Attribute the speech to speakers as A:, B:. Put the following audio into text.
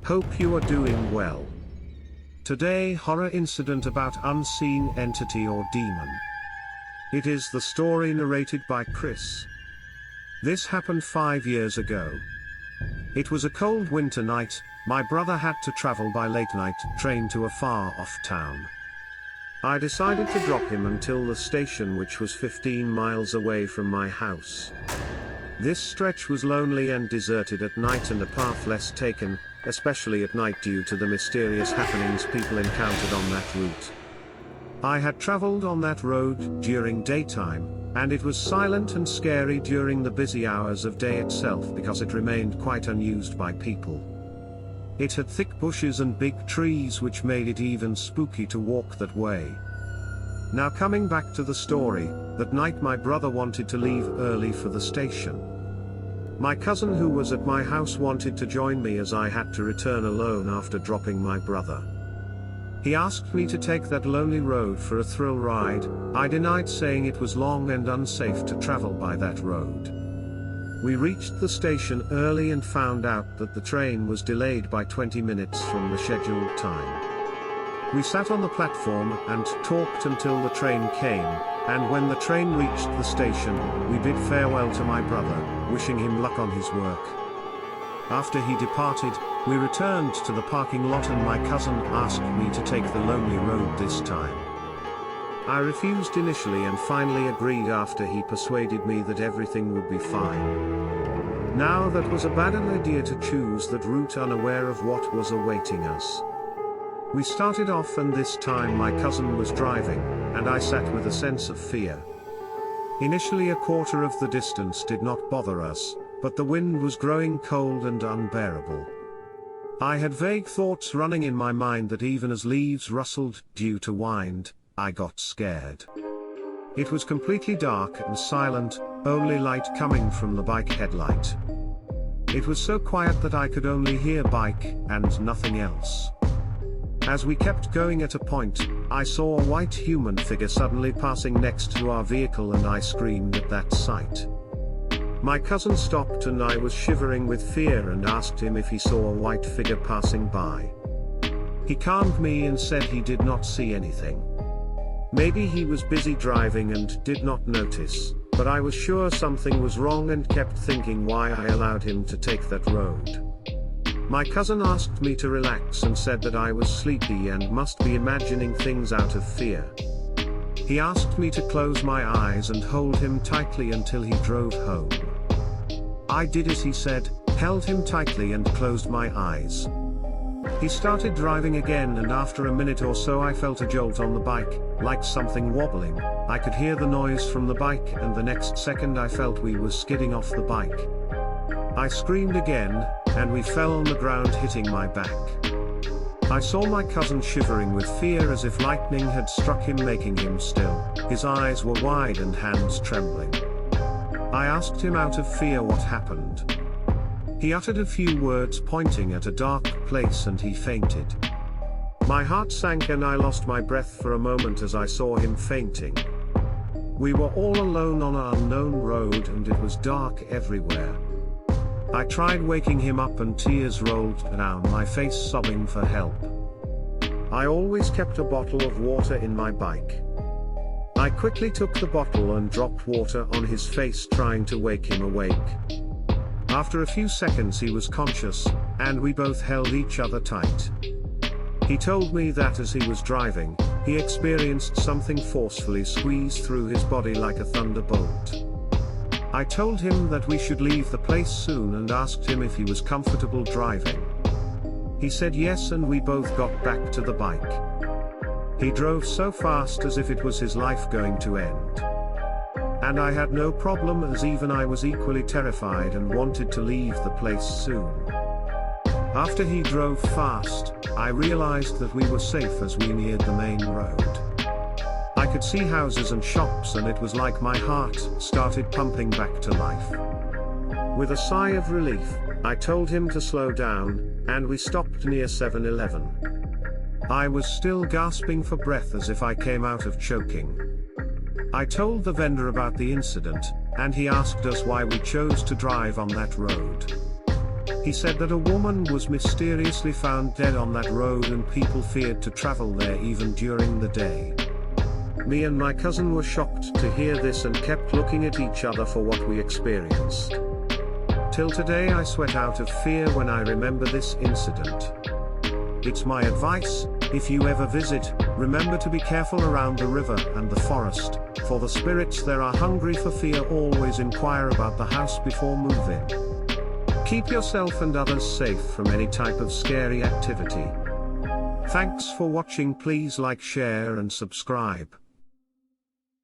A: Hope you are doing well. Today, horror incident about unseen entity or demon. It is the story narrated by Chris. This happened 5 years ago. It was a cold winter night. My brother had to travel by late night train to a far off town. I decided to drop him until the station, which was 15 miles away from my house. This stretch was lonely and deserted at night, and a path less taken, especially at night, due to the mysterious happenings people encountered on that route. I had traveled on that road during daytime, and it was silent and scary during the busy hours of day itself because it remained quite unused by people. It had thick bushes and big trees, which made it even spooky to walk that way. Now, coming back to the story, that night my brother wanted to leave early for the station. My cousin, who was at my house, wanted to join me as I had to return alone after dropping my brother. He asked me to take that lonely road for a thrill ride. I denied, saying it was long and unsafe to travel by that road. We reached the station early and found out that the train was delayed by 20 minutes from the scheduled time. We sat on the platform and talked until the train came, and when the train reached the station, we bid farewell to my brother, wishing him luck on his work. After he departed, we returned to the parking lot, and my cousin asked me to take the lonely road this time. I refused initially and finally agreed after he persuaded me that everything would be fine. Now, that was a bad idea to choose that route unaware of what was awaiting us. We started off, and this time my cousin was driving, and I sat with a sense of fear. Initially, a quarter of the distance did not bother us, but the wind was growing cold and unbearable. I had vague thoughts running in my mind that even as leaves rustled due to wind, I got scared. It was completely dark and silent, only light coming from the bike headlight. It was so quiet that I could only hear bike and nothing else. As we kept going, at a point, I saw a white human figure suddenly passing next to our vehicle, and I screamed at that sight. My cousin stopped, and I was shivering with fear and asked him if he saw a white figure passing by. He calmed me and said he did not see anything. Maybe he was busy driving and did not notice, but I was sure something was wrong and kept thinking why I allowed him to take that road. My cousin asked me to relax and said that I was sleepy and must be imagining things out of fear. He asked me to close my eyes and hold him tightly until he drove home. I did as he said, held him tightly and closed my eyes. He started driving again, and after a minute or so I felt a jolt on the bike, like something wobbling. I could hear the noise from the bike, and the next second I felt we were skidding off the bike. I screamed again, and we fell on the ground, hitting my back. I saw my cousin shivering with fear as if lightning had struck him, making him still. His eyes were wide and hands trembling. I asked him out of fear what happened. He uttered a few words pointing at a dark place, and he fainted. My heart sank and I lost my breath for a moment as I saw him fainting. We were all alone on an unknown road, and it was dark everywhere. I tried waking him up, and tears rolled down my face, sobbing for help. I always kept a bottle of water in my bike. I quickly took the bottle and dropped water on his face, trying to wake him awake. After a few seconds he was conscious, and we both held each other tight. He told me that as he was driving, he experienced something forcefully squeeze through his body like a thunderbolt. I told him that we should leave the place soon and asked him if he was comfortable driving. He said yes, and we both got back to the bike. He drove so fast as if it was his life going to end. And I had no problem, as even I was equally terrified and wanted to leave the place soon. After he drove fast, I realized that we were safe as we neared the main road. I could see houses and shops, and it was like my heart started pumping back to life. With a sigh of relief, I told him to slow down, and we stopped near 7-Eleven. I was still gasping for breath as if I came out of choking. I told the vendor about the incident, and he asked us why we chose to drive on that road. He said that a woman was mysteriously found dead on that road and people feared to travel there even during the day. Me and my cousin were shocked to hear this and kept looking at each other for what we experienced. Till today I sweat out of fear when I remember this incident. It's my advice, if you ever visit, remember to be careful around the river and the forest, for the spirits there are hungry for fear. Always inquire about the house before moving. Keep yourself and others safe from any type of scary activity. Thanks for watching. Please like, share and subscribe.